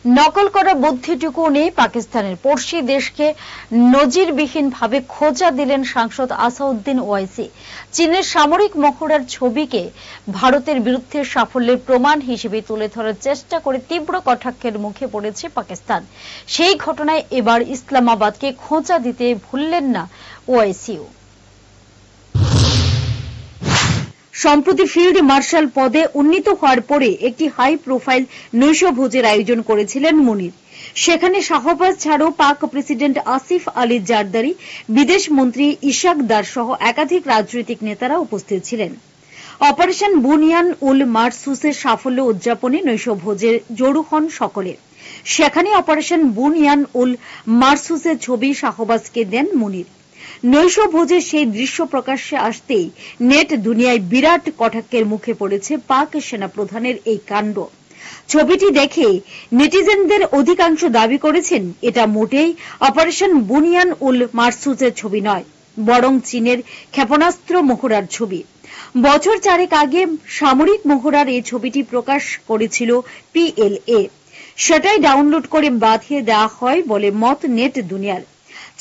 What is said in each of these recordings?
নকল করা বুদ্ধিটুকু নেই পাকিস্তানের। পড়শি দেশকে নজিরবিহীনভাবে খোঁচা দিলেন সাংসদ আসাউদ্দিন ওয়াইসি। চীনের সামরিক মহড়ার ছবিকে ভারতের বিরুদ্ধে সাফল্যের প্রমাণ হিসেবে তুলে ধরার চেষ্টা করে তীব্র কটাক্ষের মুখে পড়েছে পাকিস্তান। সেই ঘটনায় এবার ইসলামাবাদকে খোঁচা দিতে ভুললেন না ওয়াইসিও। সম্প্রতি ফিল্ড মার্শাল পদে উন্নীত হওয়ার পরে একটি হাই প্রোফাইল নৈশভোজের আয়োজন করেছিলেন মুনির। সেখানে শাহবাজ ছাড়াও পাক প্রেসিডেন্ট আসিফ আলী জারদারি, বিদেশ মন্ত্রী ইশাক দার সহ একাধিক রাজনৈতিক নেতারা উপস্থিত ছিলেন। অপারেশন বুনিয়ান উল মারসুসের সাফল্য উদযাপনে নৈশভোজে জড়ো হন সকলে। সেখানে অপারেশন বুনিয়ান উল মারসুসের ছবি শাহবাজকে দেন মুনির। নৈশভোজে সেই দৃশ্য প্রকাশ্যে আসতেই নেট দুনিয়ায় বিরাট কটাক্ষের মুখে পড়েছে পাক সেনাপ্রধানের এই কাণ্ড। ছবিটি দেখে নেটিজেনদের অধিকাংশ দাবি করেছেন এটা মোটেই অপারেশন বুনিয়ান উল মারসুসের ছবি নয়, বরং চীনের ক্ষেপণাস্ত্র মহড়ার ছবি। বছর চারেক আগে সামরিক মহড়ার এই ছবিটি প্রকাশ করেছিল PLA। সেটাই ডাউনলোড করে বাঁধিয়ে দেওয়া হয় বলে মত নেট দুনিয়ার।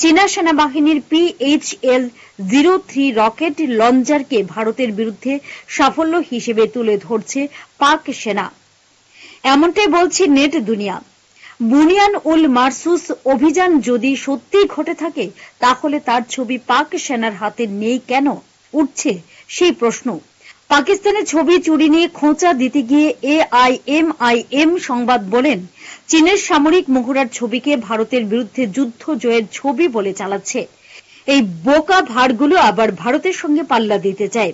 চীনা সেনাবাহিনীর PHL-03 রকেট লঞ্চারকে ভারতের বিরুদ্ধে সাফল্য হিসেবে তুলে ধরছে পাক সেনা, এমনটাই বলছে নেট দুনিয়া। বুনিয়ান উল মারসুস অভিযান যদি সত্যিই ঘটে থাকে, তাহলে তার ছবি পাক সেনার হাতে নেই কেন, উঠছে সেই প্রশ্ন। পাকিস্তানের ছবি চুরি নিয়ে খোঁচা দিতে গিয়ে AIMIM সংবাদ বলেন, চীনের সামরিক মহড়ার ছবিকে ভারতের বিরুদ্ধে যুদ্ধ জয়ের ছবি বলে চালাচ্ছে। এই বোকা ভাড়গুলো আবার ভারতের সঙ্গে পাল্লা দিতে চায়।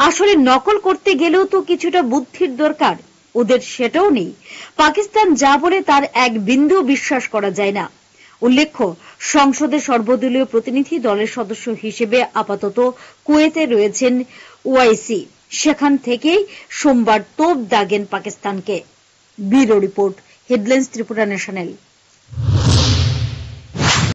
আসলে নকল করতে গেলেও তো কিছুটা বুদ্ধির দরকার, ওদের সেটাও নেই। পাকিস্তান যা বলে তার এক বিন্দু বিশ্বাস করা যায় না। উল্লেখ্য, সংসদের সর্বদলীয় প্রতিনিধি দলের সদস্য হিসেবে আপাতত কুয়েতে রয়েছেন ওয়াইসি। সেখান থেকেই সোমবার তোপ দাগেন পাকিস্তানকে। Bureau report, headlines Tripura national.